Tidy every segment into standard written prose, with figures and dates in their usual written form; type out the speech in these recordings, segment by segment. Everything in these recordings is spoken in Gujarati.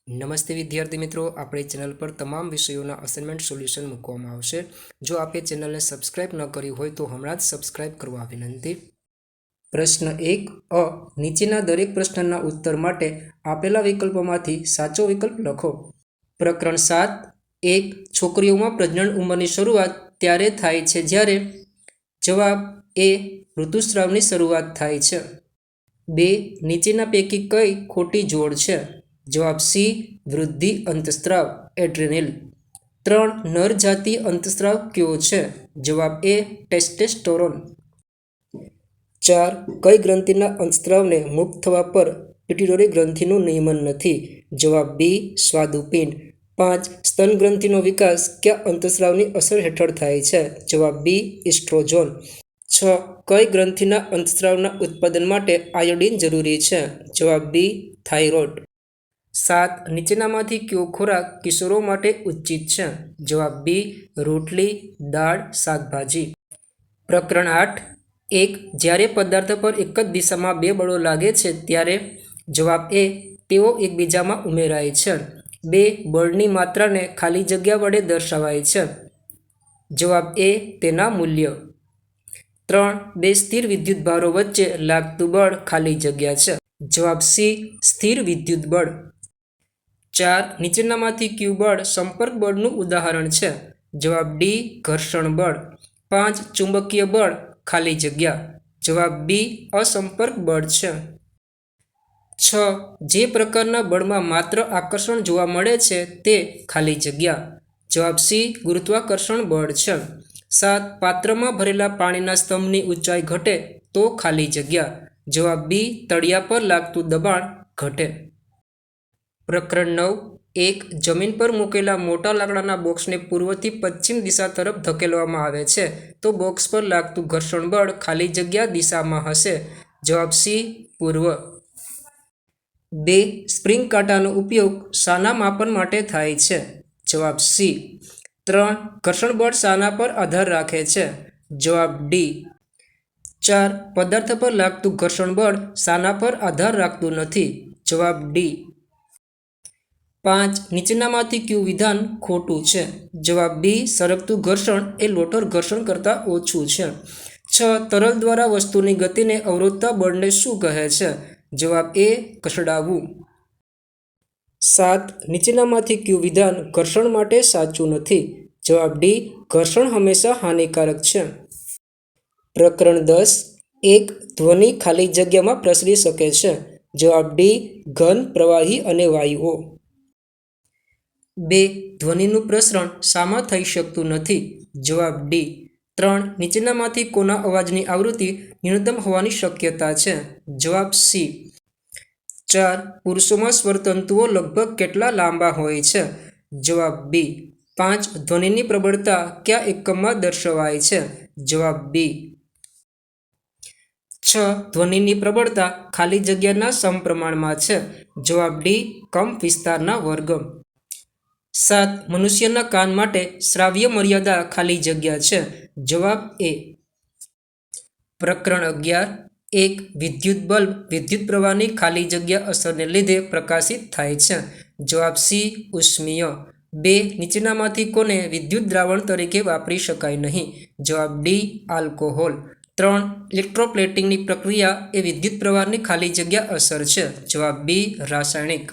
નમસ્તે વિદ્યાર્થી મિત્રો, આપણી ચેનલ પર તમામ વિષયોના અસાઇનમેન્ટ સોલ્યુશન મૂકવામાં આવશે. જો આપે ચેનલને સબસ્ક્રાઇબ ન કરી હોય તો હમણાં જ સબસ્ક્રાઇબ કરવા વિનંતી. પ્રશ્ન 1 અ. નીચેના દરેક પ્રશ્નના ઉત્તર માટે આપેલા વિકલ્પોમાંથી સાચો વિકલ્પ લખો. પ્રકરણ 7 1. છોકરીઓમાં પ્રજનન ઉંમરની શરૂઆત ત્યારે થાય છે જ્યારે જવાબ એ. ઋતુસ્રાવની શરૂઆત થાય છે. 2. નીચેના પૈકી કઈ ખોટી જોડ છે? જવાબ સી. વૃદ્ધિ અંતસ્ત્રાવ એડ્રેનલ. 3. નર જાતિ અંતસ્ત્રાવ કયો છે? જવાબ એ. ટેસ્ટોસ્ટેરોન. 4. કઈ ગ્રંથિના અંતસ્ત્રાવને મુક્ત થવા પર પિટ્યુટરી ગ્રંથિનું નિયમન નથી? જવાબ બી. સ્વાદુપિંડ. 5. સ્તન ગ્રંથિનો વિકાસ કયા અંતસ્ત્રાવની અસર હેઠળ થાય છે? જવાબ બી. ઇસ્ટ્રોજન. 6. કઈ ગ્રંથિના અંતસ્ત્રાવના ઉત્પાદન માટે આયોડિન જરૂરી છે? જવાબ બી. થાઇરોઇડ. 7. નીચેનામાંથી કયો ખોરાક કિશોરો માટે ઉચિત છે? જવાબ બી. રોટલી, દાળ, શાકભાજી. પ્રકરણ 8 1. જ્યારે પદાર્થ પર એક જ દિશામાં બે બળો લાગે છે ત્યારે? જવાબ એ. તેઓ એકબીજામાં ઉમેરાય છે. 2. બળની માત્રાને ખાલી જગ્યા વડે દર્શાવાય છે. જવાબ એ. તેના મૂલ્ય. 3. બે સ્થિર વિદ્યુતભારો વચ્ચે લાગતું બળ ખાલી જગ્યા છે. જવાબ સી. સ્થિર વિદ્યુત બળ. 4. નીચેનામાંથી કયું બળ સંપર્ક બળનું ઉદાહરણ છે? જવાબ ડી. ઘર્ષણ બળ. 5. ચુંબકીય બળ ખાલી જગ્યા. જવાબ બી. અસંપર્ક બળ છે. 6. જે પ્રકારના બળમાં માત્ર આકર્ષણ જોવા મળે છે તે ખાલી જગ્યા. જવાબ સી. ગુરુત્વાકર્ષણ બળ છે. 7. પાત્રમાં ભરેલા પાણીના સ્તંભની ઊંચાઈ ઘટે તો ખાલી જગ્યા. જવાબ બી. તળિયા પર લાગતું દબાણ ઘટે. પ્રકરણ 9 1. જમીન પર મૂકેલા મોટા લાકડાના બોક્સને પૂર્વથી પશ્ચિમ દિશા તરફ ધકેલવામાં આવે છે તો બોક્સ પર લાગતું ઘર્ષણ બળ ખાલી જગ્યા દિશામાં હશે. જવાબ સી. પૂર્વ. 2. સ્પ્રિંગ કાંટાનો ઉપયોગ શાના માપન માટે થાય છે? જવાબ સી. 3. ઘર્ષણ બળ શાના પર આધાર રાખે છે? જવાબ ડી. 4. પદાર્થ પર લાગતું ઘર્ષણ બળ શાના પર આધાર રાખતું નથી? જવાબ ડી. 5. નીચેનામાંથી કયું વિધાન ખોટું છે? જવાબ બી. સરકતું ઘર્ષણ એ લોટર ઘર્ષણ કરતાં ઓછું છે. 6. તરલ દ્વારા વસ્તુની ગતિને અવરોધતા બળને શું કહે છે? જવાબ એ. ઘસડાવવું. 7. નીચેનામાંથી કયું વિધાન ઘર્ષણ માટે સાચું નથી? જવાબ ડી. ઘર્ષણ હંમેશા હાનિકારક છે. પ્રકરણ 10 1. ધ્વનિ ખાલી જગ્યામાં પ્રસરી શકે છે. જવાબ ડી. ઘન, પ્રવાહી અને વાયુઓ. 2. ધ્વનિનું પ્રસરણ શામાં થઈ શકતું નથી? જવાબ ડી. 3. નીચેનામાંથી કોના અવાજની આવૃત્તિ ન્યૂનતમ હોવાની શક્યતા છે? જવાબ સી. 4. પુરુષોમાં સ્વરતંતુઓ લગભગ કેટલા લાંબા હોય છે? જવાબ બી. 5. ધ્વનિની પ્રબળતા કયા એકમમાં દર્શાવાય છે? જવાબ બી. 6. ધ્વનિની પ્રબળતા ખાલી જગ્યાના સમપ્રમાણમાં છે. જવાબ ડી. કંપ વિસ્તારના વર્ગ. 7. મનુષ્યના કાન માટે શ્રાવ્ય મર્યાદા ખાલી જગ્યા છે. જવાબ એ. પ્રકરણ 11 1. વિદ્યુત બલ્બ વિદ્યુત પ્રવાહની ખાલી જગ્યા અસરને લીધે પ્રકાશિત થાય છે. જવાબ સી. ઉષ્મીય. 2. નીચેનામાંથી કોને વિદ્યુત દ્રાવણ તરીકે વાપરી શકાય નહીં? જવાબ ડી. આલ્કોહોલ. 3. ઇલેક્ટ્રોપ્લેટિંગની પ્રક્રિયા એ વિદ્યુત પ્રવાહની ખાલી જગ્યા અસર છે. જવાબ બી. રાસાયણિક.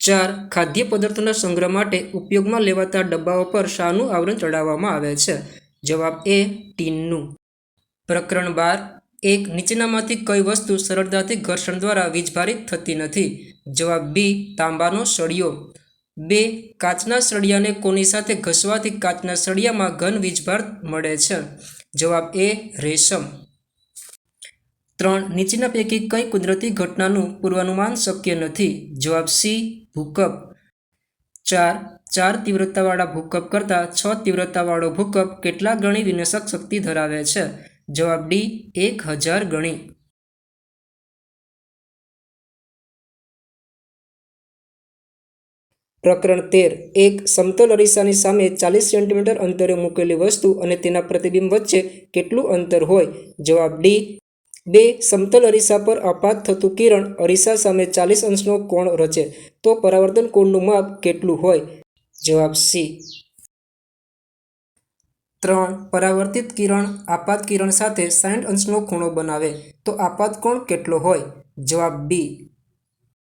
4. ખાદ્ય પદાર્થોના સંગ્રહ માટે ઉપયોગમાં લેવાતા ડબ્બાઓ પર શાનું આવરણ ચડાવવામાં આવે છે? જવાબ એ. ટીનનું. પ્રકરણ 12 1. નીચેનામાંથી કઈ વસ્તુ સરળતાથી ઘર્ષણ દ્વારા વીજભારિત થતી નથી? જવાબ બી. તાંબાનો સળિયો. 2. કાચના સળિયાને કોની સાથે ઘસવાથી કાચના સળિયામાં ઘન વીજભાર મળે છે? જવાબ એ. રેશમ. 3. નીચેના પૈકી કઈ કુદરતી ઘટનાનું પૂર્વાનુમાન શક્ય નથી? જવાબ સી. ભૂકંપ. 4 તીવ્રતાવાળા ભૂકંપ કરતાં 6 તીવ્રતાવાળો ભૂકંપ કેટલા ગણી વિનાશક શક્તિ ધરાવે છે? જવાબ ડી. 1000 ગણી. પ્રકરણ 13 1. સમતલ અરીસાની સામે 40 સેન્ટીમીટર અંતરે મૂકેલી વસ્તુ અને તેના પ્રતિબિંબ વચ્ચે કેટલું અંતર હોય? જવાબ ડી. 2. સમતલ અરીસા પર આપાત થતું કિરણ અરીસા સામે 40 અંશનો કોણ રચે તો પરાવર્તન કોણનું માપ કેટલું હોય? જવાબ સી. 3. પરાવર્તિત કિરણ આપાત કિરણ સાથે 60 અંશનો ખૂણો બનાવે તો આપાત કોણ કેટલો હોય? જવાબ બી.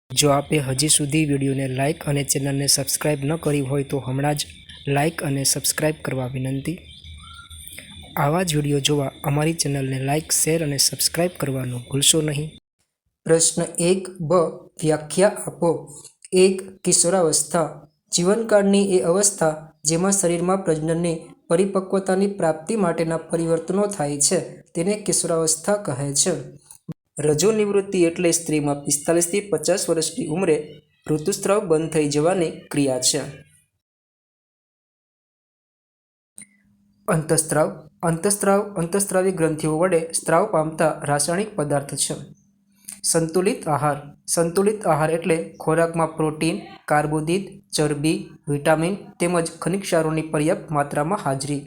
જો આપે હજી સુધી વિડીયોને લાઇક અને ચેનલને સબસ્ક્રાઇબ ન કરી હોય તો હમણાં જ લાઇક અને સબસ્ક્રાઇબ કરવા વિનંતી. આવા જ વિડીયો જોવા અમારી ચેનલને લાઇક, શેર અને સબસ્ક્રાઇબ કરવાનું ભૂલશો નહીં. પ્રશ્ન 1 બ. વ્યાખ્યા આપો. 1. કિશોરાવસ્થા જીવનકાળની એ અવસ્થા જેમાં શરીરમાં પ્રજનનની પરિપક્વતાની પ્રાપ્તિ માટેના પરિવર્તનો થાય છે તેને કિશોરાવસ્થા કહે છે. રજો નિવૃત્તિ એટલે સ્ત્રીમાં 45 થી 50 વર્ષની ઉંમરે ઋતુસ્રાવ બંધ થઈ જવાની ક્રિયા છે. અંતઃસ્ત્રાવ અંતઃસ્ત્રાવી ગ્રંથિઓ વડે સ્ત્રાવ પામતા રાસાયણિક પદાર્થ છે. સંતુલિત આહાર એટલે ખોરાકમાં પ્રોટીન, કાર્બોદિત, ચરબી, વિટામિન તેમજ ખનિજ ક્ષારોની પર્યાપ્ત માત્રામાં હાજરી.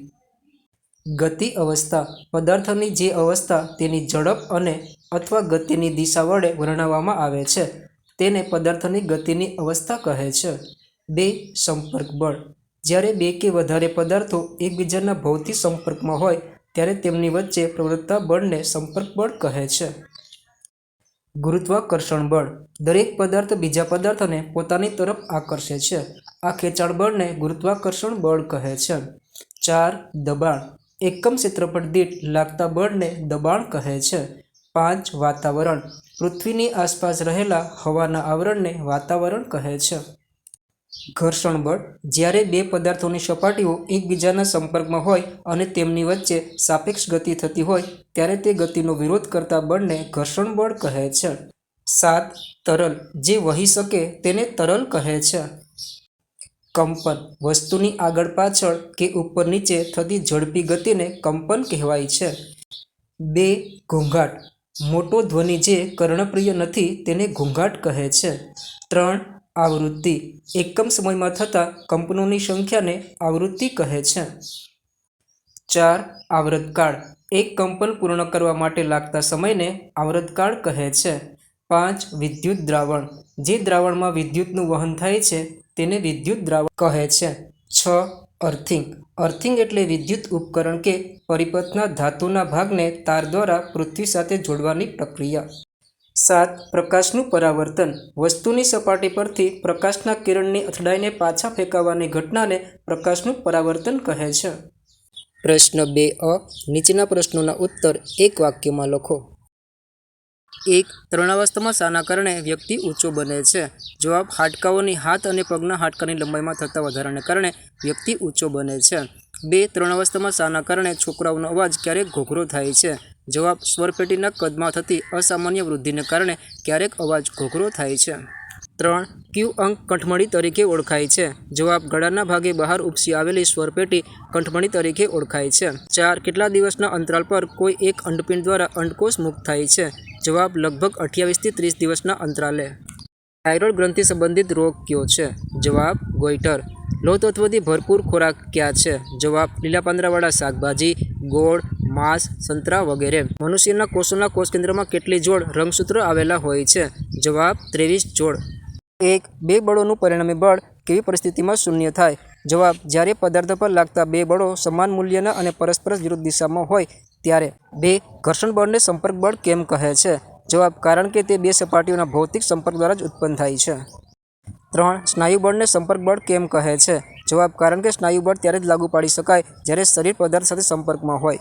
ગતિ અવસ્થા પદાર્થની જે અવસ્થા તેની ઝડપ અને અથવા ગતિની દિશા વડે વર્ણવવામાં આવે છે તેને પદાર્થની ગતિની અવસ્થા કહે છે. 2. સંપર્ક બળ જ્યારે બે કે વધારે પદાર્થો એકબીજાના ભૌતિક સંપર્કમાં હોય ત્યારે તેમની વચ્ચે પ્રવર્તતા બળને સંપર્ક બળ કહે છે. ગુરુત્વાકર્ષણ બળ દરેક પદાર્થ બીજા પદાર્થને પોતાની તરફ આકર્ષે છે. આ ખેંચાણ બળને ગુરુત્વાકર્ષણ બળ કહે છે. 4. દબાણ એકમ ક્ષેત્રફળ દીઠ લાગતા બળને દબાણ કહે છે. 5. વાતાવરણ પૃથ્વીની આસપાસ રહેલા હવાના આવરણને વાતાવરણ કહે છે. ઘર્ષણ બળ જ્યારે બે પદાર્થોની સપાટીઓ એકબીજાના સંપર્કમાં હોય અને તેમની વચ્ચે સાપેક્ષ ગતિ થતી હોય ત્યારે તે ગતિનો વિરોધ કરતા બળને ઘર્ષણ બળ કહે છે. 7. તરલ જે વહી શકે તેને તરલ કહે છે. કંપન વસ્તુની આગળ પાછળ કે ઉપર નીચે થતી ઝડપી ગતિને કંપન કહેવાય છે. 2. ઘોંઘાટ મોટો ધ્વનિ જે કર્ણપ્રિય નથી તેને ઘોંઘાટ કહે છે. 3. આવૃત્તિ એકમ સમયમાં થતા કંપનોની સંખ્યાને આવૃત્તિ કહે છે. 4. આવૃતકાળ એક કંપન પૂર્ણ કરવા માટે લાગતા સમયને આવૃતકાળ કહે છે. 5. વિદ્યુત દ્રાવણ જે દ્રાવણમાં વિદ્યુતનું વહન થાય છે તેને વિદ્યુત દ્રાવણ કહે છે. 6. અર્થિંગ એટલે વિદ્યુત ઉપકરણ કે પરિપથના ધાતુના ભાગને તાર દ્વારા પૃથ્વી સાથે જોડવાની પ્રક્રિયા. 7. પ્રકાશનું પરાવર્તન વસ્તુની સપાટી પરથી પ્રકાશના કિરણની અથડાઈને પાછા ફેંકાવાની ઘટનાને પ્રકાશનું પરાવર્તન કહે છે. પ્રશ્ન 2 અ નીચેના પ્રશ્નોના ઉત્તર એક વાક્યમાં લખો. 1. તરુણાવસ્થામાં શાના કારણે વ્યક્તિ ઊંચો બને છે? જવાબ હાડકાઓની હાથ અને પગના હાડકાની લંબાઈમાં થતા વધારાને કારણે વ્યક્તિ ઊંચો બને છે. 2. તરુણાવસ્થામાં શાના કારણે છોકરાઓનો અવાજ ક્યારેક ઘોઘરો થાય છે? જવાબ સ્વરપેટીના કદમાં થતી અસામાન્ય વૃદ્ધિને કારણે ક્યારેક અવાજ ઘોઘરો થાય છે. 3. કયું અંગ કંઠમણી તરીકે ઓળખાય છે? જવાબ ગળાના ભાગે બહાર ઉપસી આવેલી સ્વરપેટી કંઠમણી તરીકે ઓળખાય છે. 4. કેટલા દિવસના અંતરાલ પર કોઈ એક અંડપિંડ દ્વારા અંડકોષ મુક્ત થાય છે? જવાબ લગભગ 28 થી 30 દિવસના અંતરાલે. થાઇરોઇડ ગ્રંથિ સંબંધિત રોગ કયો છે? જવાબ ગોઈટર. લોહ તત્વથી ભરપૂર ખોરાક ક્યાં છે? જવાબ લીલા પાંદડાવાળા શાકભાજી, ગોળ, માંસ, સંતરા વગેરે. મનુષ્યના કોષોના કોષ કેન્દ્રમાં કેટલી જોડ રંગસૂત્ર આવેલા હોય છે? જવાબ 23 જોડ. 1. બે બળોનું પરિણામી બળ કેવી પરિસ્થિતિમાં શૂન્ય થાય? જવાબ જ્યારે પદાર્થ પર લાગતા બે બળો સમાન મૂલ્યના અને પરસ્પર વિરુદ્ધ દિશામાં હોય ત્યારે. 2. ઘર્ષણ બળને સંપર્ક બળ કેમ કહે છે? જવાબ કારણ કે તે બે સપાટીઓના ભૌતિક સંપર્ક દ્વારા જ ઉત્પન્ન થાય છે. 3. સ્નાયુ બળને સંપર્ક બળ કેમ કહે છે? જવાબ કારણ કે સ્નાયુ બળ ત્યારે જ લાગુ પાડી શકાય જ્યારે શરીર પદાર્થ સાથે સંપર્કમાં હોય.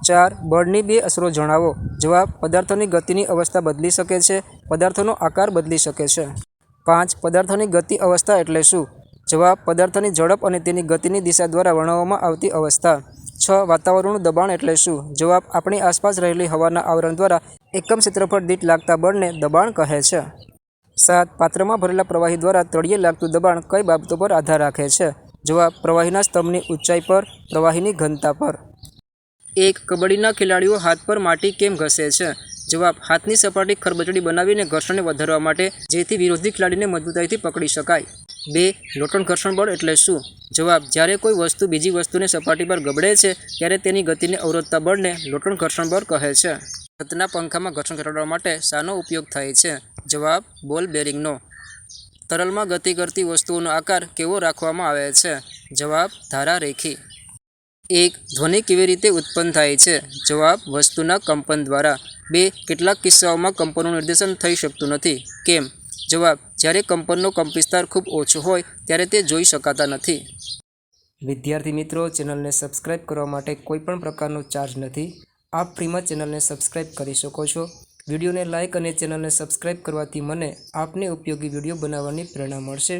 4. બળની બે અસરો જણાવો. જવાબ પદાર્થોની ગતિની અવસ્થા બદલી શકે છે. પદાર્થોનો આકાર બદલી શકે છે. 5. પદાર્થોની ગતિ અવસ્થા એટલે શું? જવાબ પદાર્થની ઝડપ અને તેની ગતિની દિશા દ્વારા વર્ણવવામાં આવતી અવસ્થા. 6. વાતાવરણનું દબાણ એટલે શું? જવાબ આપણી આસપાસ રહેલી હવાના આવરણ દ્વારા એકમ ક્ષેત્રફળ દીઠ લાગતા બળને દબાણ કહે છે. 7. પાત્રમાં ભરેલા પ્રવાહી દ્વારા તળિયે લાગતું દબાણ કઈ બાબતો પર આધાર રાખે છે? જવાબ પ્રવાહીના સ્તંભની ઊંચાઈ પર, પ્રવાહીની ઘનતા પર. 1. કબડ્ડીના ખેલાડીઓ હાથ પર માટી કેમ ઘસે છે? જવાબ હાથની સપાટી ખરબચડી બનાવીને ઘર્ષણને વધારવા માટે જેથી વિરોધી ખેલાડીને મજબૂતાઈથી પકડી શકાય. 2. લોટન ઘર્ષણ બળ એટલે શું? જવાબ જ્યારે કોઈ વસ્તુ બીજી વસ્તુને સપાટી પર ગબડે છે ત્યારે તેની ગતિને અવરોધતા બળને લોટન ઘર્ષણ બળ કહે છે. રથના પંખામાં ઘર્ષણ ઘટાડવા માટે શાનો ઉપયોગ થાય છે? જવાબ બોલ બેરિંગનો. તરલમાં ગતિ કરતી વસ્તુઓનો આકાર કેવો રાખવામાં આવે છે? જવાબ ધારારેખી. એક ધ્વનિ કેવી રીતે ઉત્પન્ન થાય છે? જવાબ વસ્તુના કંપન દ્વારા. બે કેટલાક કિસ્સાઓમાં કંપનનું નિર્દેશન થઈ શકતું નથી. કેમ? જવાબ જ્યારે કંપનનો કંપવિસ્તાર ખૂબ ઓછો હોય ત્યારે તે જોઈ શકાતા નથી. વિદ્યાર્થી મિત્રો, ચેનલને સબસ્ક્રાઇબ કરવા માટે કોઈ પણ પ્રકારનો ચાર્જ નથી. આપ ફ્રીમાં ચેનલને સબસ્ક્રાઇબ કરી શકો છો. વિડીયોને લાઇક અને ચેનલને સબસ્ક્રાઇબ કરવાથી મને આપને ઉપયોગી વિડીયો બનાવવાની પ્રેરણા મળશે.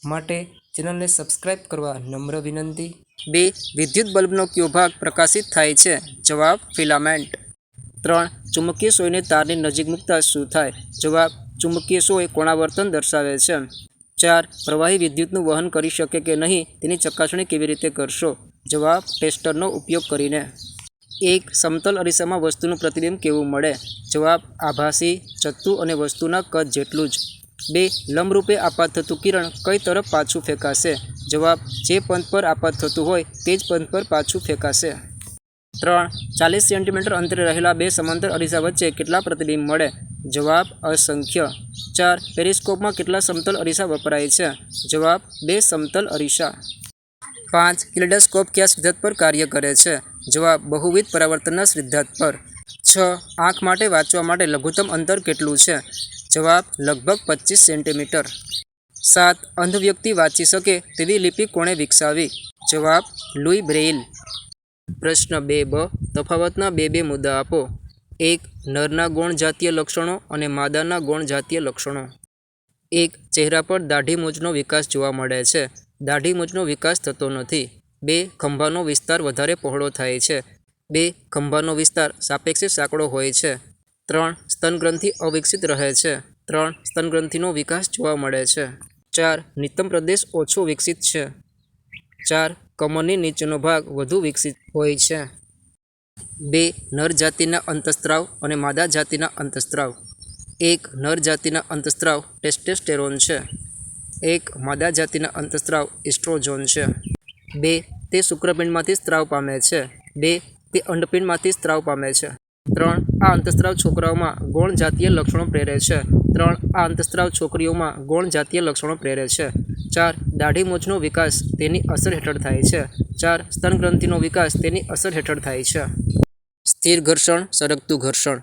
માટે ચેનલને સબસ્ક્રાઇબ કરવા નમ્ર વિનંતી. બે વિદ્યુત બલ્બનો કયો ભાગ પ્રકાશિત થાય છે? જવાબ ફિલામેન્ટ. 3 ચુંબકીય સોયને તારની નજીક મૂકતા શું થાય? જવાબ ચુંબકીય સોય કોણાવર્તન દર્શાવે છે. 4 પ્રવાહી વિદ્યુતનું વહન કરી શકે કે નહીં તેની ચકાસણી કેવી રીતે કરશો? જવાબ ટેસ્ટરનો ઉપયોગ કરીને. 1 સમતલ અરીસામાં વસ્તુનું પ્રતિબિંબ કેવું મળે? જવાબ આભાસી, ચત્તુ અને વસ્તુના કદ જેટલું જ. 2 લંબરૂપે આપાત થતું કિરણ કઈ તરફ પાછું ફેંકાશે? જવાબ જે પંથ પર આપાત થતું હોય તે જ પંથ પર પાછું ફેંકાશે. 3 40 સેન્ટીમીટર અંતરે રહેલા બે સમાંતર અરીસા વચ્ચે કેટલા પ્રતિબિંબ મળે? જવાબ અસંખ્ય. 4 પેરિસ્કોપમાં કેટલા સમતલ અરીસા વપરાય છે? જવાબ 2 સમતલ અરીસા. 5 કિલેડોસ્કોપ કયા સિદ્ધાંત પર કાર્ય કરે છે? જવાબ બહુવિધ પરાવર્તનના સિદ્ધાંત પર. 6 આંખ માટે વાંચવા માટે લઘુત્તમ અંતર કેટલું છે? જવાબ લગભગ 25 સેન્ટીમીટર. 7 અંધ વ્યક્તિ વાંચી શકે તેવી લિપિ કોણે વિકસાવી? જવાબ લુઈ બ્રેઇલ. પ્રશ્ન 2બ તફાવતના બે મુદ્દા આપો. 1 નરના ગૌણ જાતીય લક્ષણો અને માદાના ગૌણ જાતીય લક્ષણો. 1 ચહેરા પર દાઢી મૂછનો વિકાસ જોવા મળે છે. દાઢી મૂછનો વિકાસ થતો નથી. 2 ખંભાનો વિસ્તાર વધારે પહોળો થાય છે. 2 ખંભાનો વિસ્તાર સાપેક્ષે સાંકડો હોય છે. 3 સ્તનગ્રંથિ અવિકસિત રહે છે. 3 સ્તનગ્રંથિનો વિકાસ જોવા મળે છે. 4 નિતંબ પ્રદેશ ઓછો વિકસિત છે. 4 કમરની નીચેનો ભાગ વધુ વિકસિત હોય છે. 2 નર જાતિના અંતઃસ્ત્રાવ અને માદા જાતિના અંતઃસ્ત્રાવ. 1 નર જાતિના અંતઃસ્ત્રાવ ટેસ્ટોસ્ટેરોન છે. 1 માદા જાતિના અંતઃસ્ત્રાવ એસ્ટ્રોજન છે. 2 તે શુક્રપિંડમાંથી સ્ત્રાવ પામે છે. 2 તે અંડપિંડમાંથી સ્ત્રાવ પામે છે. 3 આ અંતઃસ્ત્રાવ છોકરાઓમાં ગૌણ જાતીય લક્ષણો પ્રેરે છે. 3 આ અંતઃસ્ત્રાવ છોકરીઓમાં ગૌણ જાતીય લક્ષણો પ્રેરે છે. 4 દાઢી મૂછનો વિકાસ તેની અસર હેઠળ થાય છે. 4 સ્તનગ્રંથિનો વિકાસ તેની અસર હેઠળ થાય છે. સ્થિર ઘર્ષણ, સરકતું ઘર્ષણ.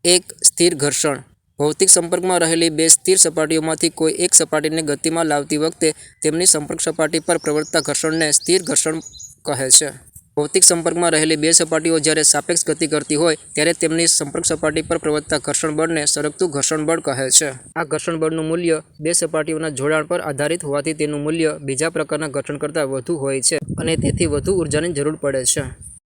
1 સ્થિર ઘર્ષણ ભૌતિક સંપર્કમાં રહેલી બે સ્થિર સપાટીઓમાંથી કોઈ એક સપાટીને ગતિમાં લાવતી વખતે તેમની સંપર્ક સપાટી પર પ્રવર્તતા ઘર્ષણને સ્થિર ઘર્ષણ કહે છે. ભૌતિક સંપર્કમાં રહેલી બે સપાટીઓ જ્યારે સાપેક્ષ ગતિ કરતી હોય ત્યારે તેમની સંપર્ક સપાટી પર પ્રવર્તતા ઘર્ષણ બળને સરકતું ઘર્ષણ બળ કહે છે. આ ઘર્ષણ બળનું મૂલ્ય બે સપાટીઓના જોડાણ પર આધારિત હોવાથી તેનું મૂલ્ય બીજા પ્રકારના ઘર્ષણ કરતાં વધુ હોય છે અને તેથી વધુ ઊર્જાની જરૂર પડે છે.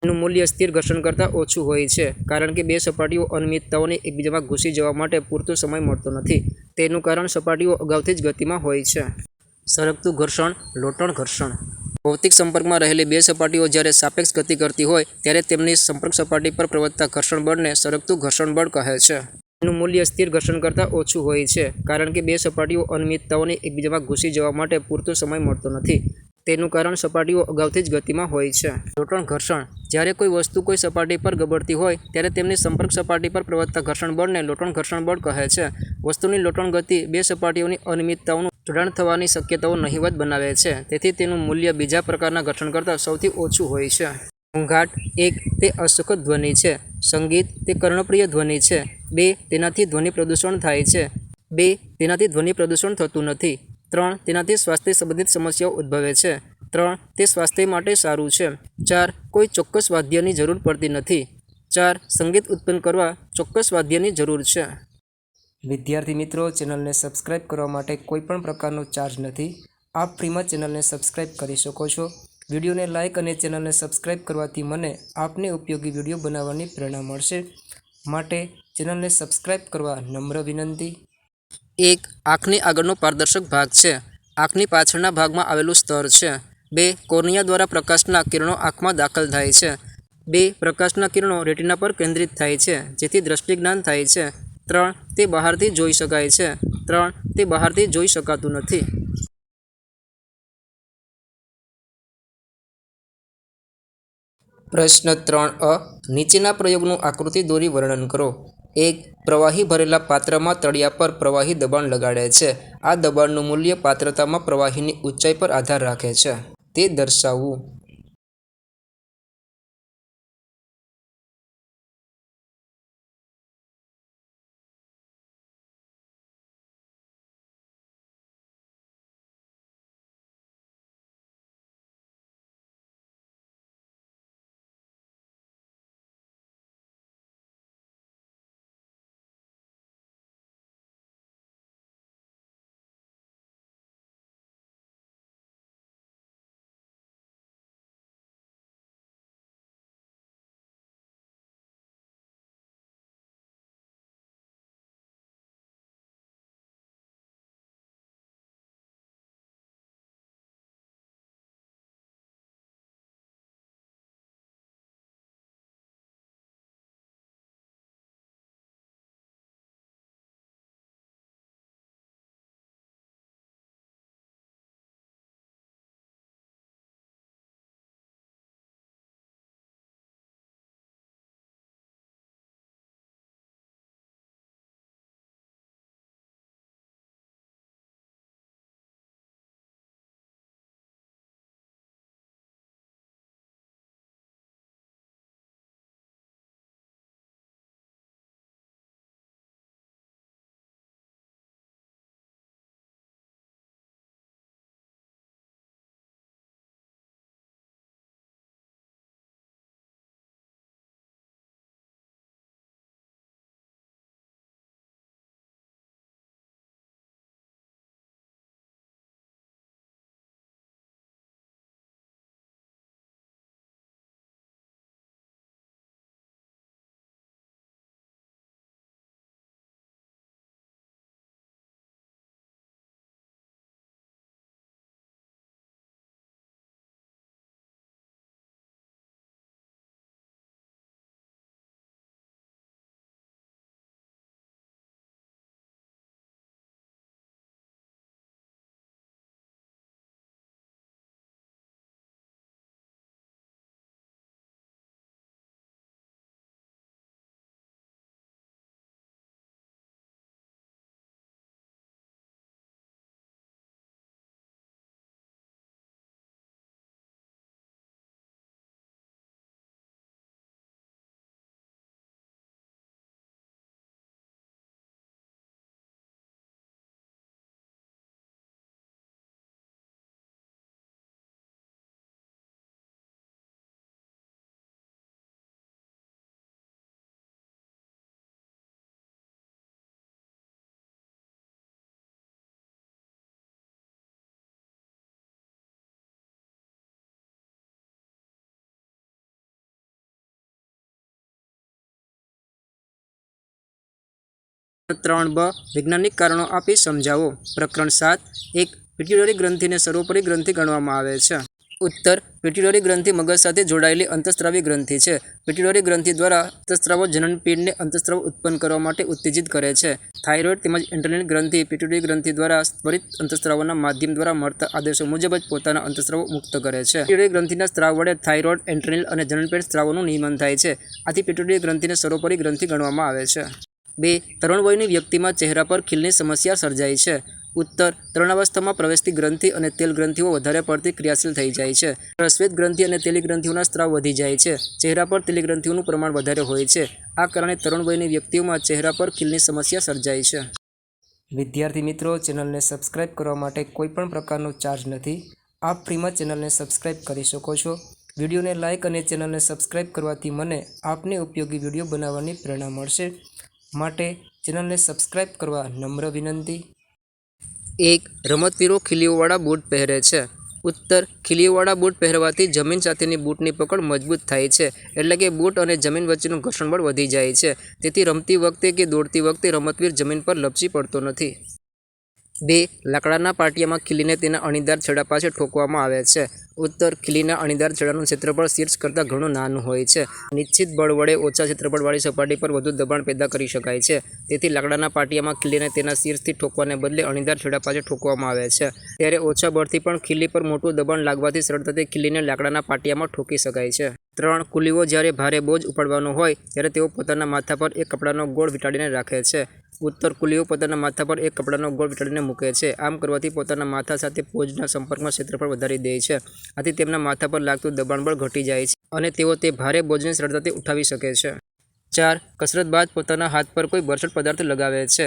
તેનું મૂલ્ય સ્થિર ઘર્ષણ કરતાં ઓછું હોય છે કારણ કે બે સપાટીઓ અનિયમિતતાઓને એકબીજામાં ઘૂસી જવા માટે પૂરતો સમય મળતો નથી. તેનું કારણ સપાટીઓ અગાઉથી જ ગતિમાં હોય છે. સરકતું ઘર્ષણ, લોટણ ઘર્ષણ. ભૌતિક સંપર્કમાં રહેલી બે સપાટીઓ જ્યારે સાપેક્ષ ગતિ કરતી હોય ત્યારે તેમની સંપર્ક સપાટી પર પ્રવર્તતા ઘર્ષણ બળને સરકતું ઘર્ષણ બળ કહે છે. તેનું મૂલ્ય સ્થિર ઘર્ષણ કરતાં ઓછું હોય છે કારણ કે બે સપાટીઓ અનિયમિતતાઓને એકબીજામાં ઘૂસી જવા માટે પૂરતો સમય મળતો નથી. તેનું કારણ સપાટીઓ અગાઉથી જ ગતિમાં હોય છે. લોટણ ઘર્ષણ. જ્યારે કોઈ વસ્તુ કોઈ સપાટી પર ગબડતી હોય ત્યારે તેમની સંપર્ક સપાટી પર પ્રવર્તતા ઘર્ષણ બળને લોટણ ઘર્ષણ બળ કહે છે. વસ્તુની લોટણ ગતિ બે સપાટીઓની અનિયમિતતાઓનું જોડાણ થવાની શક્યતાઓ નહિવત બનાવે છે. તેથી તેનું મૂલ્ય બીજા પ્રકારના ઘર્ષણ કરતાં સૌથી ઓછું હોય છે. ઘોંઘાટ. 1 તે અસુખદ ધ્વનિ છે. સંગીત તે કર્ણપ્રિય ધ્વનિ છે. 2 તેનાથી ધ્વનિ પ્રદૂષણ થાય છે. 2 તેનાથી ધ્વનિ પ્રદૂષણ થતું નથી. 3 તેનાથી સ્વાસ્થ્ય સંબંધિત સમસ્યાઓ ઉદ્ભવે છે. 3 તે સ્વાસ્થ્ય માટે સારું છે. 4 કોઈ ચોક્કસ વાદ્યની જરૂર પડતી નથી. 4 સંગીત ઉત્પન્ન કરવા ચોક્કસ વાદ્યની જરૂર છે. વિદ્યાર્થી મિત્રો, ચેનલને સબસ્ક્રાઇબ કરવા માટે કોઈ પણ પ્રકારનો ચાર્જ નથી. આપ ફ્રીમાં ચેનલને સબસ્ક્રાઇબ કરી શકો છો. વિડીયોને લાઇક અને ચેનલને સબસ્ક્રાઇબ કરવાથી મને આપને ઉપયોગી વિડીયો બનાવવાની પ્રેરણા મળશે. માટે ચેનલને સબસ્ક્રાઇબ કરવા નમ્ર વિનંતી. 1 આંખની આગળનો પારદર્શક ભાગ છે. આંખની પાછળના ભાગમાં આવેલું સ્તર છે. 2 કોર્નિયા દ્વારા પ્રકાશના કિરણો આંખમાં દાખલ થાય છે. 2 પ્રકાશના કિરણો રેટિના પર કેન્દ્રિત થાય છે જેથી દ્રષ્ટિજ્ઞાન થાય છે. 3 તે બહારથી જોઈ શકાય છે. 3 તે બહારથી જોઈ શકાતું નથી. પ્રશ્ન 3 નીચેના પ્રયોગનું આકૃતિ દોરી વર્ણન કરો. 1. પ્રવાહી ભરેલા પાત્રમાં તળિયા પર પ્રવાહી દબાણ લગાડે છે. આ દબાણનું મૂલ્ય પાત્રતામાં પ્રવાહીની ઊંચાઈ પર આધાર રાખે છે. તે દર્શાવવું. ત્રણ બ વૈજ્ઞાનિક કારણો આપી સમજાવો. પ્રકરણ 7. 1. પિટ્યુટરી ગ્રંથિને સર્વોપરી ગ્રંથિ ગણવામાં આવે છે. ઉત્તર. પિટ્યુટરી ગ્રંથિ મગજ સાથે જોડાયેલી અંતઃસ્રાવી ગ્રંથિ છે. પિટ્યુટરી ગ્રંથિ દ્વારા અંતઃસ્રાવો જનનપીંડને અંતઃસ્રાવ ઉત્પન્ન કરવા માટે ઉત્તેજિત કરે છે. થાઇરોઇડ તેમજ એડ્રેનલ ગ્રંથિ પિટ્યુટરી ગ્રંથિ દ્વારા ત્વરિત અંતઃસ્રાવના માધ્યમ દ્વારા મળતા આદેશો મુજબ જ પોતાના અંતઃસ્રાવો મુક્ત કરે છે. પિટ્યુટરી ગ્રંથિના સ્રાવ વડે થાઇરોઇડ, એડ્રેનલ અને જનનપીંડ સ્રાવોનું નિયમન થાય છે. આથી પિટ્યુટરી ગ્રંથિને સર્વોપરી ગ્રંથિ ગણવામાં આવે છે. 2. તરુણ વયની વ્યક્તિમાં ચહેરા પર ખીલની સમસ્યા સર્જાય છે. ઉત્તર. તરુણાવસ્થામાં પ્રવેશતી ગ્રંથિ અને તેલ ગ્રંથિઓ વધારે પડતી ક્રિયાશીલ થઈ જાય છે. શ્વેત ગ્રંથિ અને તેલી ગ્રંથિઓના સ્ત્રાવ વધી જાય છે. ચહેરા પર તેલી ગ્રંથિઓનું પ્રમાણ વધારે હોય છે. આ કારણે તરુણ વયની વ્યક્તિઓમાં ચહેરા પર ખીલની સમસ્યા સર્જાય છે. વિદ્યાર્થી મિત્રો, ચેનલને સબસ્ક્રાઇબ કરવા માટે કોઈપણ પ્રકારનો ચાર્જ નથી. આપ ફ્રીમાં ચેનલને સબસ્ક્રાઇબ કરી શકો છો. વિડીયોને લાઇક અને ચેનલને સબસ્ક્રાઇબ કરવાથી મને આપને ઉપયોગી વિડીયો બનાવવાની પ્રેરણા મળશે. માટે ચેનલને સબસ્ક્રાઇબ કરવા નમ્ર વિનંતી. 1. રમતવીરો ખીલીઓવાળા બૂટ પહેરે છે. ઉત્તર. ખીલીઓવાળા બૂટ પહેરવાથી જમીન સાથેની બૂટની પકડ મજબૂત થાય છે. એટલે કે બૂટ અને જમીન વચ્ચેનું ઘર્ષણ બળ વધી જાય છે. તેથી રમતી વખતે કે દોડતી વખતે રમતવીર જમીન પર લપસી પડતો નથી. 2. લાકડાના પાટિયામાં ખીલીને તેના અણીદાર છેડા પાસે ઠોકવામાં આવે છે. ઉત્તર ખીલીના અણીદાર છેડાનું ક્ષેત્રફળ શીર્ષ કરતાં ઘણું નાનું હોય છે. નિશ્ચિત બળ વડે ઓછા ક્ષેત્રફળવાળી સપાટી પર વધુ દબાણ પેદા કરી શકાય છે. તેથી લાકડાના પાટિયામાં ખીલીને તેના શીર્ષથી ઠોકવાને બદલે અણીદાર છેડા પાસે ઠોકવામાં આવે છે. ત્યારે ઓછા બળથી પણ ખીલી પર મોટું દબાણ લાગવાથી સરળતાથી ખીલીને લાકડાના પાટિયામાં ઠોકી શકાય છે. 3. કુલીઓ જ્યારે ભારે બોજ ઉપાડવાનો હોય ત્યારે તેઓ પોતાના માથા પર એક કપડાનો ગોળ વીંટાળીને રાખે છે. ઉત્તર કુલીઓ પોતાના માથા પર એક કપડાનો ગોળ વીંટાળીને મૂકે છે. આમ કરવાથી પોતાના માથા સાથે બોજના સંપર્કમાં ક્ષેત્રફળ વધારી દે છે. આથી તેમના માથા પર લાગતું દબાણ બળ ઘટી જાય છે અને તેઓ તે ભારે બોજને સરળતાથી ઉઠાવી શકે છે. 4. કસરત બાદ પોતાના હાથ પર કોઈ બરછટ પદાર્થ લગાવે છે.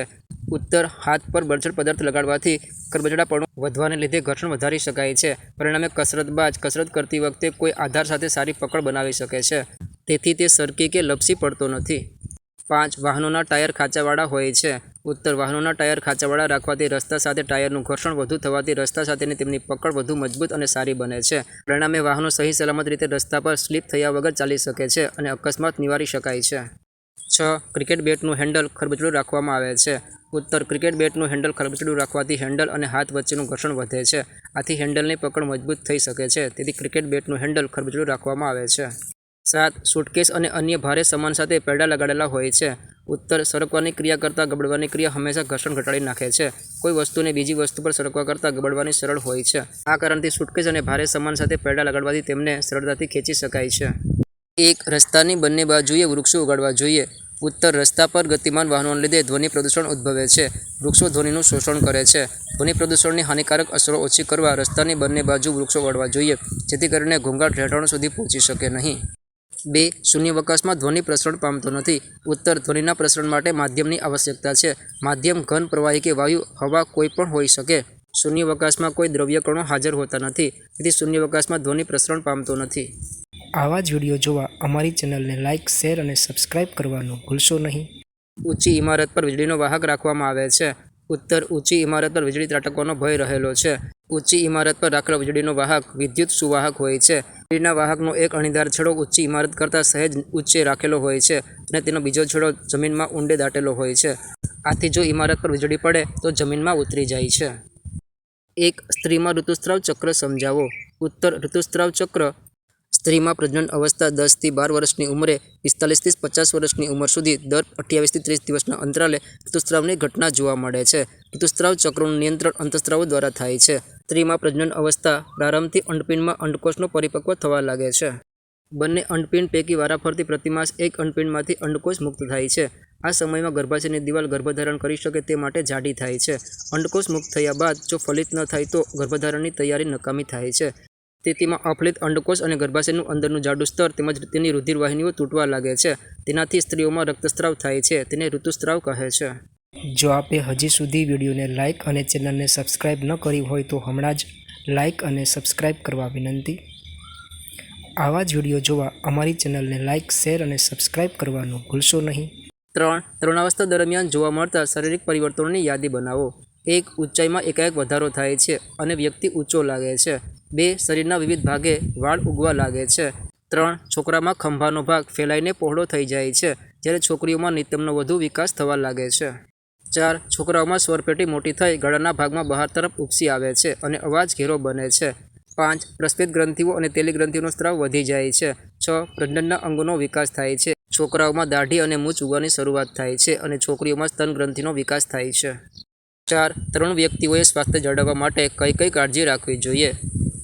ઉત્તર હાથ પર બરછટ પદાર્થ લગાડવાથી ખરબચડાપણું વધવાને લીધે ઘર્ષણ વધારી શકાય છે. પરિણામે કસરતબાજ કસરત કરતી વખતે કોઈ આધાર સાથે સારી પકડ બનાવી શકે છે. તેથી તે સરકી કે લપસી પડતો નથી. 5. વાહનોના ટાયર ખાંચાવાળા હોય છે. ઉત્તર વાહનોના ટાયર ખાંચાવાળા રાખવાથી રસ્તા સાથે ટાયરનું ઘર્ષણ વધુ થવાથી રસ્તા સાથેની તેમની પકડ વધુ મજબૂત અને સારી બને છે. પરિણામે વાહનો સહી સલામત રીતે રસ્તા પર સ્લીપ થયા વગર ચાલી શકે છે અને અકસ્માત નિવારી શકાય છે. 6. ક્રિકેટ બેટનું હેન્ડલ ખરબચડું રાખવામાં આવે છે. ઉત્તર ક્રિકેટ બેટનું હેન્ડલ ખરબચડું રાખવાથી હેન્ડલ અને હાથ વચ્ચેનું ઘર્ષણ વધે છે. આથી હેન્ડલની પકડ મજબૂત થઈ શકે છે. તેથી ક્રિકેટ બેટનું હેન્ડલ ખરબચડું રાખવામાં આવે છે. 7. સૂટકેસ અને અન્ય ભારે સામાન સાથે પૈડા લગાડેલા હોય છે. ઉત્તર સરકવાની ક્રિયા કરતાં ગબડવાની ક્રિયા હંમેશા ઘર્ષણ ઘટાડી નાખે છે. કોઈ વસ્તુને બીજી વસ્તુ પર સરકવા કરતાં ગબડવાની સરળ હોય છે. આ કારણથી સૂટકેસ અને ભારે સામાન સાથે પૈડા લગાડવાથી તેમને સરળતાથી ખેંચી શકાય છે. 1. રસ્તાની બંને બાજુએ વૃક્ષો ઉગાડવા જોઈએ. ઉત્તર રસ્તા પર ગતિમાન વાહનોને લીધે ધ્વનિ પ્રદૂષણ ઉદ્ભવે છે. વૃક્ષો ધ્વનિનું શોષણ કરે છે. ધ્વનિ પ્રદૂષણની હાનિકારક અસરો ઓછી કરવા રસ્તાની બંને બાજુ વૃક્ષો વાવવા જોઈએ, જેથી કરીને ઘોંઘાટ રહેઠાણો સુધી પહોંચી શકે નહીં. 2. શૂન્યાવકાશમાં ધ્વનિ પ્રસરણ પામતો નથી. ઉત્તર ધ્વનિના પ્રસરણ માટે માધ્યમની આવશ્યકતા છે. માધ્યમ ઘન, પ્રવાહી કે વાયુ, હવા કોઈ પણ હોઈ શકે. શૂન્યાવકાશમાં કોઈ દ્રવ્ય કણો હાજર હોતા નથી. તેથી શૂન્યાવકાશમાં ધ્વનિ પ્રસરણ પામતો નથી. આવા જ વિડીયો જોવા અમારી ચેનલને લાઇક, શેર અને સબસ્ક્રાઇબ કરવાનું ભૂલશો નહીં. ઊંચી ઇમારત પર વીજળીનો વાહક રાખવામાં આવે છે. ઉત્તર ઊંચી ઇમારત પર વીજળી ત્રાટકવાનો ભય રહેલો છે. ઊંચી ઇમારત પર રાખેલો વીજળીનો વાહક વિદ્યુત સુવાહક હોય છે. વીજળીના વાહકનો એક અણીદાર છેડો ઊંચી ઇમારત કરતાં સહેજ ઊંચે રાખેલો હોય છે અને તેનો બીજો છેડો જમીનમાં ઊંડે દાટેલો હોય છે. આથી જો ઇમારત પર વીજળી પડે તો જમીનમાં ઉતરી જાય છે. 1. સ્ત્રીમાં ઋતુસ્રાવ ચક્ર સમજાવો. ઉત્તર ઋતુસ્રાવ ચક્ર સ્ત્રીમાં પ્રજનન અવસ્થા 10 થી 12 વર્ષની ઉંમરે 45 થી 50 વર્ષની ઉંમર સુધી દર 28 થી 30 દિવસના અંતરાલે ઋતુસ્રાવની ઘટના જોવા મળે છે. ઋતુસ્રાવ ચક્રનું નિયંત્રણ અંતઃસ્રાવો દ્વારા થાય છે. સ્ત્રીમાં પ્રજનન અવસ્થા પ્રારંભથી અંડપિંડમાં અંડકોષનો પરિપક્વ થવા લાગે છે. બંને અંડપિંડ પૈકી વારાફરતી પ્રતિમાસ એક અંડપિંડમાંથી અંડકોષ મુક્ત થાય છે. આ સમયમાં ગર્ભાશયની દિવાલ ગર્ભધારણ કરી શકે તે માટે જાડી થાય છે. અંડકોષ મુક્ત થયા બાદ જો ફલિત ન થાય તો ગર્ભધારણની તૈયારી નકામી થાય છે. સ્થિતિમાં અફલિત અંડકોષ અને ગર્ભાશયનું અંદરનું જાડું સ્તર તેમજ તેની રુધિરવાહિનીઓ તૂટવા લાગે છે. તેનાથી સ્ત્રીઓમાં રક્તસ્રાવ થાય છે. તેને ઋતુસ્રાવ કહે છે. જો આપે હજી સુધી વિડીયોને લાઇક અને ચેનલને સબસ્ક્રાઇબ ન કરી હોય તો હમણાં જ લાઇક અને સબસ્ક્રાઇબ કરવા વિનંતી. આવા જ વિડીયો જોવા અમારી ચેનલને લાઇક, શેર અને સબસ્ક્રાઇબ કરવાનું ભૂલશો નહીં. 3. તરુણાવસ્થા દરમિયાન જોવા મળતા શારીરિક પરિવર્તનોની યાદી બનાવો. 1. ઊંચાઈમાં એકાએક વધારો થાય છે અને વ્યક્તિ ઊંચો લાગે છે. 2. શરીરના વિવિધ ભાગે વાળ ઉગવા લાગે છે. 3. છોકરામાં ખંભાનો ભાગ ફેલાઈને પહોળો થઈ જાય છે, જ્યારે છોકરીઓમાં નિતંબનો વધુ વિકાસ થવા લાગે છે. 4. છોકરાઓમાં સ્વરપેટી મોટી થઈ ગળાના ભાગમાં બહાર તરફ ઉપસી આવે છે અને અવાજ ઘેરો બને છે. 5. પ્રસ્વેદ ગ્રંથિઓ અને તેલી ગ્રંથિઓનો સ્ત્રાવ વધી જાય છે. 6. પ્રજનનના અંગોનો વિકાસ થાય છે. છોકરાઓમાં દાઢી અને મૂછ ઉગવાની શરૂઆત થાય છે અને છોકરીઓમાં સ્તન ગ્રંથિનો વિકાસ થાય છે. 4. તરુણ વ્યક્તિઓએ સ્વાસ્થ્ય જાળવવા માટે કઈ કઈ કાળજી રાખવી જોઈએ?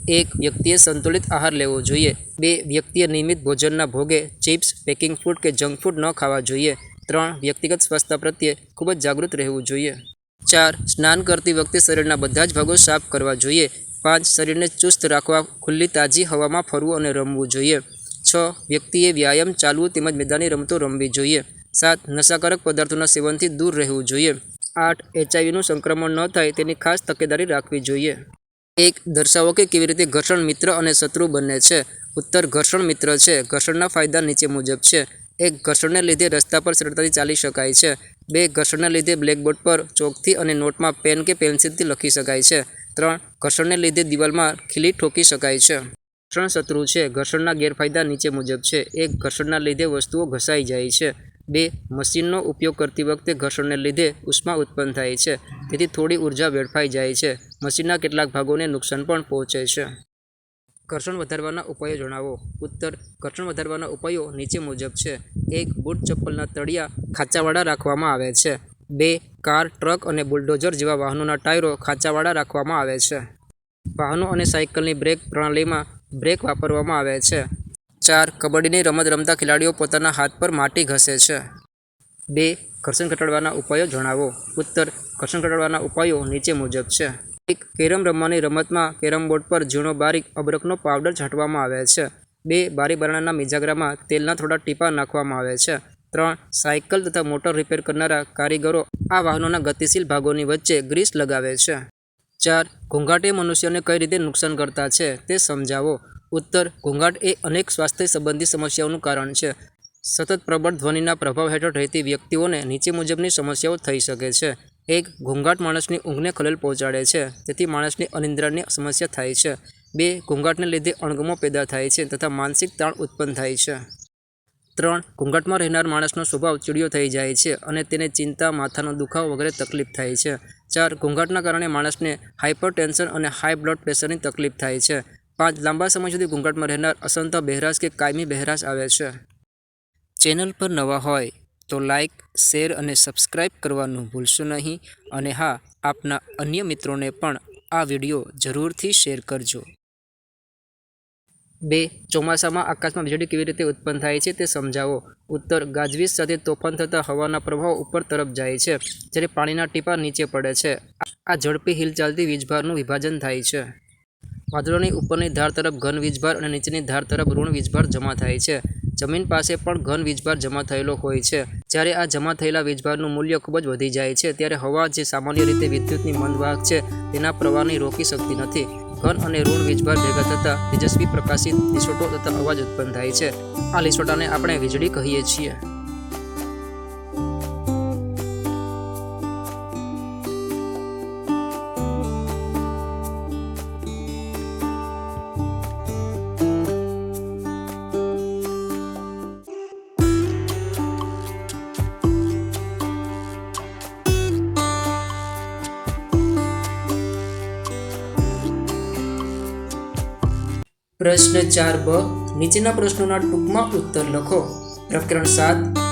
1. વ્યક્તિએ સંતુલિત આહાર લેવો જોઈએ. 2. વ્યક્તિએ નિયમિત ભોજનના ભોગે ચિપ્સ, પેકિંગ ફૂડ કે જંક ફૂડ ન ખાવા જોઈએ. 3. વ્યક્તિગત સ્વાસ્થ્ય પ્રત્યે ખૂબ જ જાગૃત રહેવું જોઈએ. 4. સ્નાન કરતી વખતે શરીરના બધા જ ભાગો સાફ કરવા જોઈએ. 5. શરીરને ચુસ્ત રાખવા ખુલ્લી તાજી હવામાં ફરવું અને રમવું જોઈએ. 6. વ્યક્તિએ વ્યાયામ, ચાલવું તેમજ મેદાની રમતો રમવી જોઈએ. 7. નશાકારક પદાર્થોના સેવનથી દૂર રહેવું જોઈએ. 8. HIV-નું સંક્રમણ ન થાય તેની ખાસ તકેદારી રાખવી જોઈએ. 1. દર્શાવો કે કેવી રીતે ઘર્ષણ મિત્ર અને શત્રુ બંને છે. ઉત્તર ઘર્ષણ મિત્ર છે. ઘર્ષણના ફાયદા નીચે મુજબ છે. 1. ઘર્ષણને લીધે રસ્તા પર સરળતાથી ચાલી શકાય છે. 2. ઘર્ષણને લીધે બ્લેકબોર્ડ પર ચોકથી અને નોટમાં પેન કે પેન્સિલથી લખી શકાય છે. 3. ઘર્ષણને લીધે દિવાલમાં ખીલી ઠોકી શકાય છે. ઘર્ષણ શત્રુ છે. ઘર્ષણના ગેરફાયદા નીચે મુજબ છે. 1. ઘર્ષણના લીધે વસ્તુઓ ઘસાઈ જાય છે. 2. મશીનનો ઉપયોગ કરતી વખતે ઘર્ષણને લીધે ઉષ્મા ઉત્પન્ન થાય છે, તેથી થોડી ઉર્જા વેડફાઈ જાય છે. મશીનના કેટલાક ભાગોને નુકસાન પણ પહોંચે છે. ઘર્ષણ વધારવાના ઉપાયો જણાવો. ઉત્તર: ઘર્ષણ વધારવાના ઉપાયો નીચે મુજબ છે. 1. બૂટ ચપ્પલના તળિયા ખાંચાવાળા રાખવામાં આવે છે. 2. કાર, ટ્રક અને બુલડોઝર જેવા વાહનોના ટાયરો ખાંચાવાળા રાખવામાં આવે છે. વાહનો અને સાયકલની બ્રેક પ્રણાલીમાં બ્રેક વાપરવામાં આવે છે. 4. કબડ્ડીની રમત રમતા ખેલાડીઓ પોતાના હાથ પર માટી ઘસે છે. 2. ઘર્ષણ ઘટાડવાના ઉપાયો જણાવો. ઉત્તર: ઘર્ષણ ઘટાડવાના ઉપાયો નીચે મુજબ છે. 1. કેરમ રમવાની રમતમાં કેરમ બોર્ડ પર ઝીણો બારીક અબરખનો પાવડર છાંટવામાં આવે છે. 2. બારી બારણાના મિજાગરામાં તેલના થોડા ટીપાં નાખવામાં આવે છે. 3. સાયકલ તથા મોટર રિપેર કરનારા કારીગરો આ વાહનોના ગતિશીલ ભાગોની વચ્ચે ગ્રીસ લગાવે છે. 4. ઘોંઘાટ એ મનુષ્યને કઈ રીતે નુકસાન કરતા છે તે સમજાવો. ઉત્તર: ઘોંઘાટ એ અનેક સ્વાસ્થ્ય સંબંધી સમસ્યાઓનું કારણ છે. સતત પ્રબળ ધ્વનિના પ્રભાવ હેઠળ રહેતી વ્યક્તિઓને નીચે મુજબની સમસ્યાઓ થઈ શકે છે. 1. ઘોંઘાટ માણસની ઊંઘને ખલેલ પહોંચાડે છે, તેથી માણસની અનિદ્રાની સમસ્યા થાય છે. 2. ઘોંઘાટને લીધે અણગમો પેદા થાય છે તથા માનસિક તાણ ઉત્પન્ન થાય છે. 3. ઘોંઘાટમાં રહેનાર માણસનો સ્વભાવ ચીડિયો થઈ જાય છે અને તેને ચિંતા, માથાનો દુખાવો વગેરે તકલીફ થાય છે. 4. ઘોંઘાટના કારણે માણસને હાઇપરટેન્શન અને હાઈ બ્લડ પ્રેશરની તકલીફ થાય છે. 5. લાંબા સમય સુધી ઘોંઘાટમાં રહેનાર અસંત બહેરાશ કે કાયમી બહેરાશ આવે છે. ચેનલ પર નવા હોય તો લાઇક, શેર અને સબસ્ક્રાઇબ કરવાનું ભૂલશો નહીં અને હા, આપના અન્ય મિત્રોને પણ આ વિડીયો જરૂરથી શેર કરજો. 2. ચોમાસામાં આકાશમાં વીજળી કેવી રીતે ઉત્પન્ન થાય છે તે સમજાવો. ઉત્તર: ગાજવીજ સાથે તોફાન થતાં હવાના પ્રવાહો ઉપર તરફ જાય છે, જ્યારે પાણીના ટીપાં નીચે પડે છે. આ ઝડપી હિલચાલથી વીજભારનું વિભાજન થાય છે. વાદળોની ઉપરની ધાર તરફ ઘન વીજભાર અને નીચેની ધાર તરફ ઋણ વીજભાર જમા થાય છે. જમીન પાસે પણ ઘન વીજભાર જમા થયેલો હોય છે. જ્યારે આ જમા થયેલા વીજભારનું મૂલ્ય ખૂબ જ વધી જાય છે, ત્યારે હવા, જે સામાન્ય રીતે વિદ્યુતની મંદવાહક છે, તેના પ્રવાહને રોકી શકતી નથી. ઘન અને ઋણ વીજભાર ભેગા થતાં તેજસ્વી પ્રકાશિત લીસોટો તથા અવાજ ઉત્પન્ન થાય છે. આ લીસોટાને આપણે વીજળી કહીએ છીએ. પ્રશ્ન 4બ. નીચેના પ્રશ્નોના ટૂંકમાં ઉત્તર લખો. પ્રકરણ 7.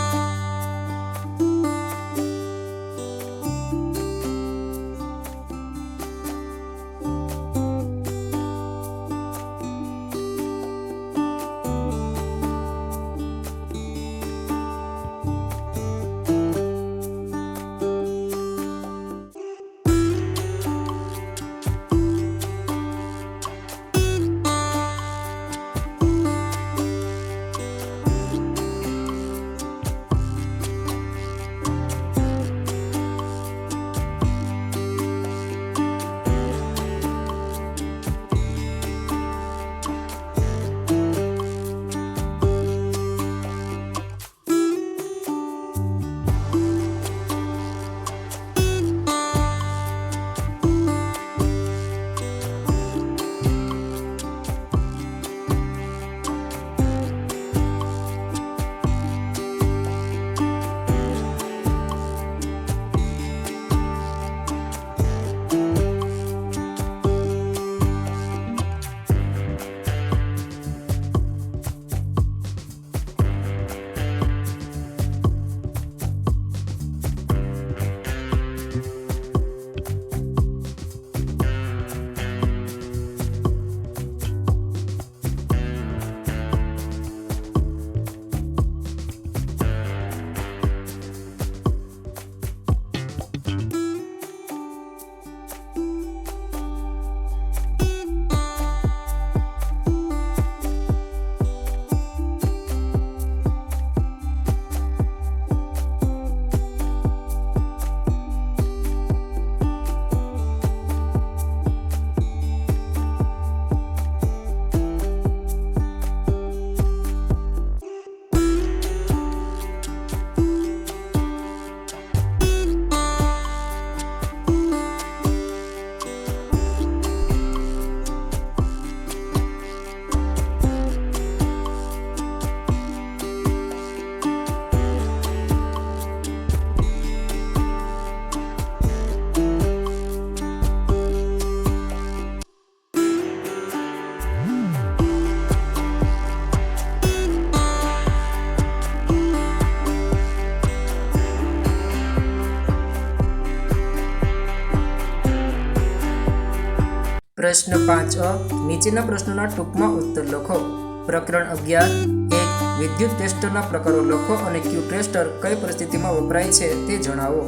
પ્રશ્ન 5 નીચેના પ્રશ્નોના ટૂંકમાં ઉત્તર લખો. પ્રકરણ 11 1 વિદ્યુત ટેસ્ટરના પ્રકારો લખો અને ક્યુ ટેસ્ટર કઈ પરિસ્થિતિમાં વપરાય છે તે જણાવો.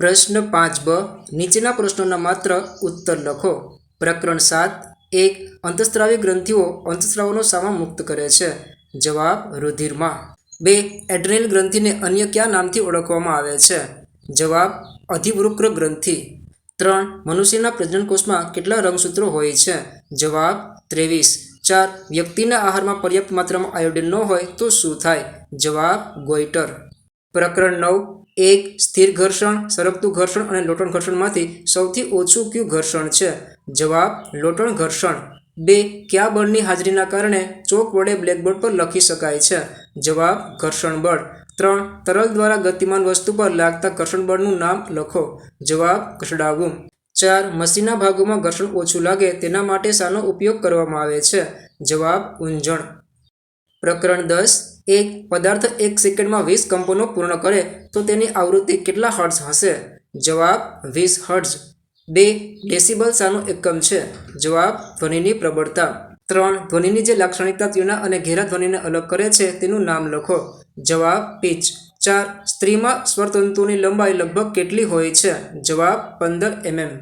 પ્રશ્ન 5બ નીચેના પ્રશ્નોના માત્ર ઉત્તર લખો. પ્રકરણ 7 1 અંતઃસ્ત્રાવી ગ્રંથિઓ અંતઃસ્રાવનો સામા મુક્ત કરે છે. જવાબ રુધિરમાં. 2 એડ્રેનલ ગ્રંથિને અન્ય કયા નામથી ઓળખવામાં આવે છે? જવાબ અધિવૃક્ક ગ્રંથિ. 3 મનુષ્યના પ્રજનનકોષમાં કેટલા રંગસૂત્રો હોય છે? જવાબ 23. 4 વ્યક્તિના આહારમાં પર્યાપ્ત માત્રામાં આયોડિન ન હોય તો શું થાય? જવાબ ગોઈટર. પ્રકરણ 9 1 સ્થિર ઘર્ષણ, સરકતું ઘર્ષણ અને લોટણ ઘર્ષણમાંથી સૌથી ઓછું કયું ઘર્ષણ છે? જવાબ લોટણ ઘર્ષણ. 2 કયા બળની હાજરીના કારણે ચોક વડે બ્લેકબોર્ડ પર લખી શકાય છે? જવાબ ઘર્ષણ બળ. 3 તરલ દ્વારા ગતિમાન વસ્તુ પર લાગતા ઘર્ષણ બળનું નામ લખો. જવાબ ઘસડાવવું. 4 મશીનના ભાગોમાં ઘર્ષણ ઓછું લાગે તેના માટે શાનો ઉપયોગ કરવામાં આવે છે? જવાબ ઊંજણ. પ્રકરણ 10 1 પદાર્થ 1 સેકન્ડમાં 20 કંપનો પૂર્ણ કરે તો તેની આવૃત્તિ કેટલા હર્ટ્ઝ હશે? જવાબ 20 હર્ટ્ઝ. 2 ડેસિબલ શાનું એકમ છે? જવાબ ધ્વનિની પ્રબળતા. 3 ધ્વનિની જે લાક્ષણિકતા ત્યુના અને ઘેરા ધ્વનિને અલગ કરે છે તેનું નામ લખો. જવાબ પીચ. 4 સ્ત્રીમાં સ્વરતંતુની લંબાઈ લગભગ કેટલી હોય છે? જવાબ 15 mm.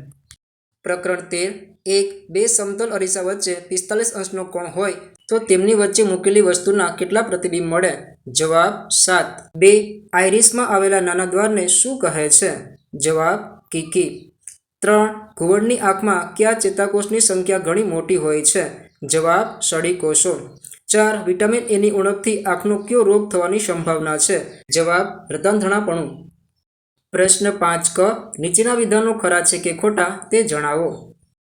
પ્રકરણ 13 1 બે સમતલ અરીસા વચ્ચે 45 અંશનો કોણ હોય તો તેમની વચ્ચે મૂકેલી વસ્તુના કેટલા પ્રતિબિંબ મળે? જવાબ 7. 2 આઇરિસમાં આવેલા નાના દ્વારને શું કહે છે? જવાબ કીકી. 3 ઘુવડની આંખમાં કયા ચેતાકોષની સંખ્યા ઘણી મોટી હોય છે? જવાબ સળીકોષો. 4. વિટામિન એની ઉણપથી આંખનો કયો રોગ થવાની સંભાવના છે? જવાબ રતાંધણાપણું. પ્રશ્ન 5 ક. નીચેના વિધાનો ખરા છે કે ખોટા તે જણાવો.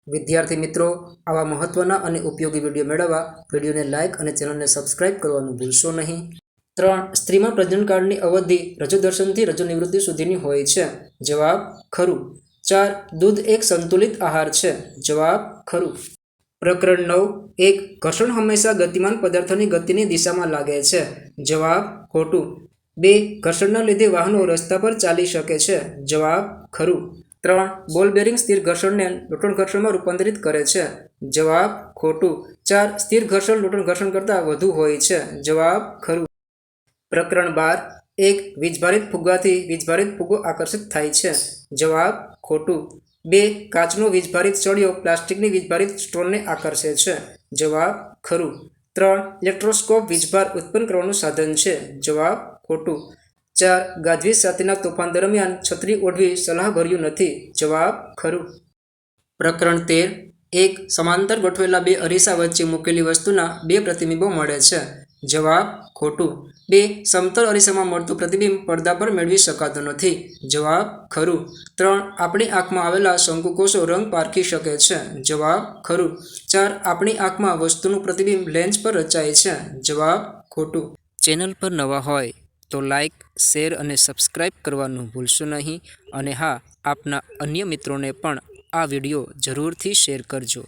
વિદ્યાર્થી મિત્રો, આવા મહત્વના અને ઉપયોગી વિડીયો મેળવવા વિડીયોને લાઇક અને ચેનલને સબસ્ક્રાઇબ કરવાનું ભૂલશો નહીં. 3. સ્ત્રીમાં પ્રજનનકાળની અવધિ રજોદર્શનથી રજોનિવૃત્તિ સુધીની હોય છે. જવાબ ખરું. 4. દૂધ એક સંતુલિત આહાર છે. જવાબ ખરું. પ્રકરણ 9. 1. ઘર્ષણ હંમેશા ગતિમાન પદાર્થોની ગતિની દિશામાં લાગે છે. જવાબ ખોટું. 2. ઘર્ષણના લીધે વાહનો રસ્તા પર ચાલી શકે છે. જવાબ ખરું. 3. બોલ બેરિંગ સ્થિર ઘર્ષણને લોટણ ઘર્ષણમાં રૂપાંતરિત કરે છે. જવાબ ખોટું. 4. સ્થિર ઘર્ષણ લોટણ ઘર્ષણ કરતાં વધુ હોય છે. જવાબ ખરું. પ્રકરણ 12. 1. વીજભારિત ફુગ્ગાથી વીજભારિત ફુગ્ગો આકર્ષિત થાય છે. જવાબ ખોટું. 2. કાચનો વીજભારિત સળિયો પ્લાસ્ટિકની વીજભારિત સ્ટોનને આકર્ષે છે. જવાબ ખરું. 3. ઇલેક્ટ્રોસ્કોપ વીજભાર ઉત્પન્ન કરવાનું સાધન છે. જવાબ ખોટું. 4. ગાજવીજ સાથેના તોફાન દરમિયાન છત્રી ઓઢવી સલાહભર્યું નથી. જવાબ ખરું. પ્રકરણ 13. 1. સમાંતર ગોઠવેલા બે અરીસા વચ્ચે મૂકેલી વસ્તુના બે પ્રતિબિંબો મળે છે. જવાબ ખોટું. 2. સમતલ અરીસામાં મળતું પ્રતિબિંબ પડદા પર મેળવી શકાતું નથી. જવાબ ખરું. 3. આપણી આંખમાં આવેલા શંકુકોષો રંગ પારખી શકે છે. જવાબ ખરું. 4. આપણી આંખમાં વસ્તુનું પ્રતિબિંબ લેન્સ પર રચાય છે. જવાબ ખોટું. ચેનલ પર નવા હોય તો લાઇક, શેર અને સબસ્ક્રાઇબ કરવાનું ભૂલશો નહીં. અને હા, આપના અન્ય મિત્રોને પણ આ વિડીયો જરૂરથી શેર કરજો.